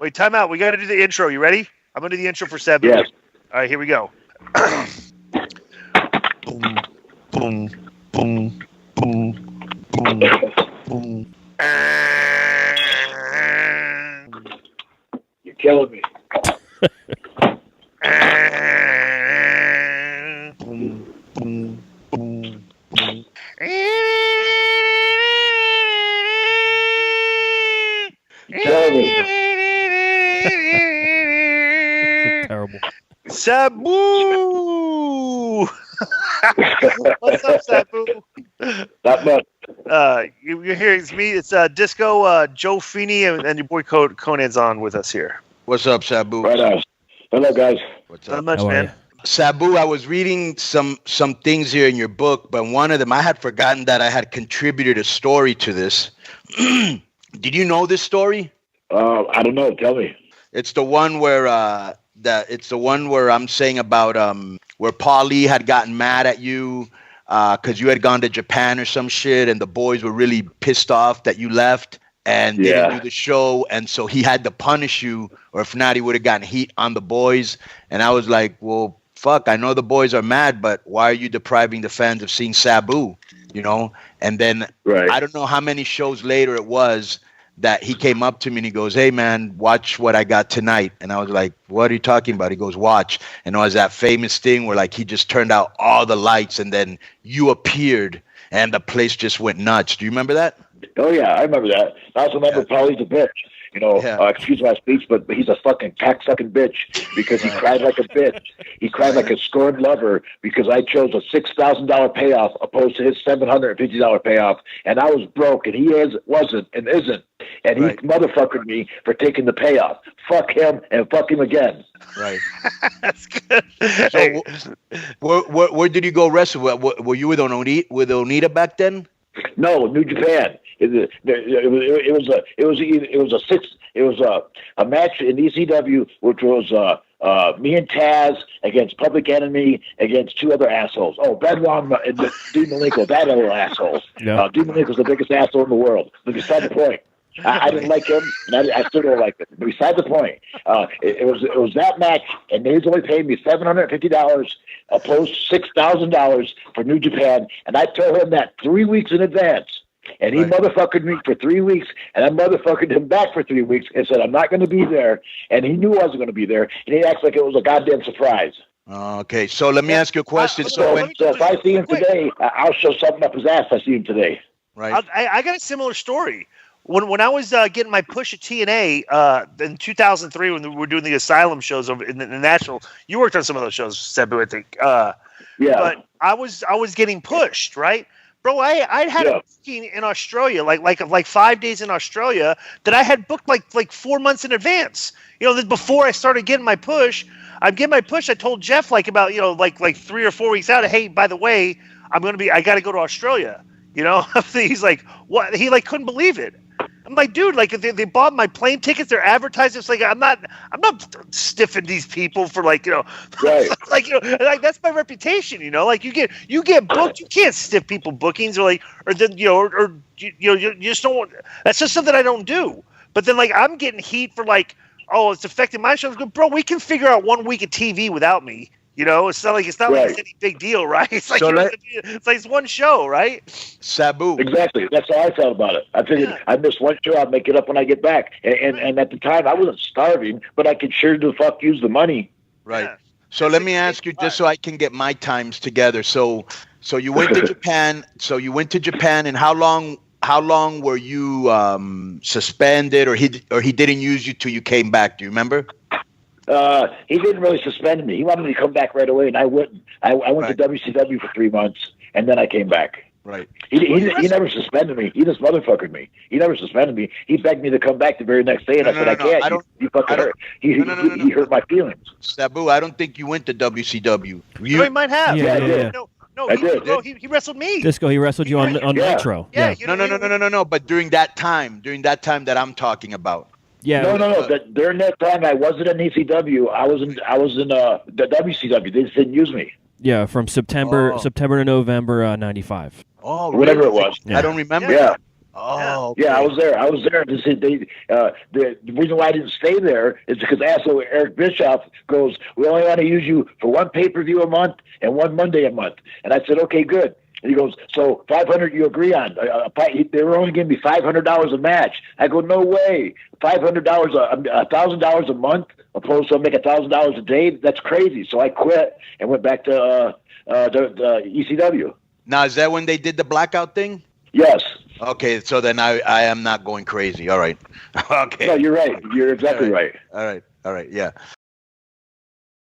Wait, time out. We got to do the intro. You ready? I'm going to do the intro for Sabu. Yes. All right, here we go. Boom, boom, boom, boom, boom, boom. You're killing me. Boom, boom, boom, boom. You're killing me. Terrible. Sabu! What's up, Sabu? Not much. You're here. It's me. It's Disco, Joe Feeney, and your boy Conan's on with us here. What's up, Sabu? Right on. Hello, guys. What's Not up? much, How are man. you? Sabu, I was reading some things here in your book, but one of them, I had forgotten that I had contributed a story to this. Did you know this story? I don't know. Tell me. It's the one where I'm saying about where Paul Lee had gotten mad at you because you had gone to Japan or some shit, and the boys were really pissed off that you left and didn't do the show, and so he had to punish you, or if not, he would have gotten heat on the boys. And I was like, well, fuck, I know the boys are mad, but why are you depriving the fans of seeing Sabu? You know? And then I don't know how many shows later it was that he came up to me and he goes, hey, man, watch what I got tonight. And I was like, what are you talking about? He goes, watch. And it was that famous thing where, like, he just turned out all the lights and then you appeared and the place just went nuts. Do you remember that? Oh, yeah, I remember that. I also remember Paulie's a bitch. You know, excuse my speech, but he's a fucking cock-sucking bitch because he cried like a bitch. He cried like a scorned lover because I chose a $6,000 payoff opposed to his $750 payoff, and I was broke, and he wasn't and isn't, and he motherfuckered me for taking the payoff. Fuck him and fuck him again. Right. That's good. So, where did you go wrestle? Were you with Onita back then? No, New Japan. It was a match in ECW, which was me and Taz against Public Enemy against two other assholes. Oh, Benoit and Dean Malenko, that other asshole. Yeah. Dean Malenko's the biggest asshole in the world. But beside the point. I didn't like him, and I still don't like him. But beside the point, it was that match, and he's only paid me $750 opposed to $6,000 for New Japan, and I told him that 3 weeks in advance, and he motherfuckered me for 3 weeks, and I motherfuckered him back for 3 weeks and said I'm not going to be there, and he knew I wasn't going to be there, and he acts like it was a goddamn surprise. Okay, so let me ask you a question. So if I see him today, I'll show something up his ass. I see him today. Right. I got a similar story. When I was getting my push at TNA in 2003, when we were doing the Asylum shows over in the National, you worked on some of those shows, Sabu, I think. But I was getting pushed, right, bro? I had a booking in Australia, like 5 days in Australia that I had booked like 4 months in advance. You know, before I started getting my push, I told Jeff like 3 or 4 weeks out. Hey, by the way, I got to go to Australia. You know, he's like, what? He like couldn't believe it. I'm like, dude, like they bought my plane tickets. They're advertising. It's like I'm not stiffing these people for like like like that's my reputation. You know, like you get booked. You can't stiff people bookings or then you just don't. That's just something I don't do. But then like I'm getting heat for like, oh, it's affecting my shows. Bro, we can figure out 1 week of TV without me. You know, it's not like it's any big deal, right? It's like it's one show, right? Sabu. Exactly. That's how I felt about it. I figured I missed one show, I'll make it up when I get back. And at the time, I wasn't starving, but I could sure the fuck use the money. Right. Yeah. So let me ask you, just so I can get my times together. So you went to Japan. And how long were you suspended, or he didn't use you till you came back? Do you remember? He didn't really suspend me. He wanted me to come back right away, and I wouldn't. I went to WCW for 3 months, and then I came back. Right. He never suspended me. He just motherfuckered me. He never suspended me. He begged me to come back the very next day, and I said, I can't. You fucking hurt. He hurt my feelings. Sabu, I don't think you went to WCW. You might have. Yeah, I did. No, I did. No, he wrestled me. Disco, he wrestled you on Nitro. Yeah. No. But during that time that I'm talking about. Yeah. No. During that time, I wasn't in ECW. I was in the WCW. They just didn't use me. Yeah, from September to November '95. Oh, whatever it was. Yeah. I don't remember. Yeah. Oh, okay. Yeah, I was there. I was there to see. The reason why I didn't stay there is because asshole Eric Bischoff goes, "We only want to use you for one pay-per-view a month and one Monday a month." And I said, "Okay, good." And he goes, "So 500 you agree on?" They were only giving me $500 a match. I go, "No way! $500, $1,000 a month, opposed to make $1,000 a day? That's crazy." So I quit and went back to the ECW. Now, is that when they did the blackout thing? Yes. Okay, so then I am not going crazy. All right. Okay. No, you're right. You're exactly right. All right. Yeah.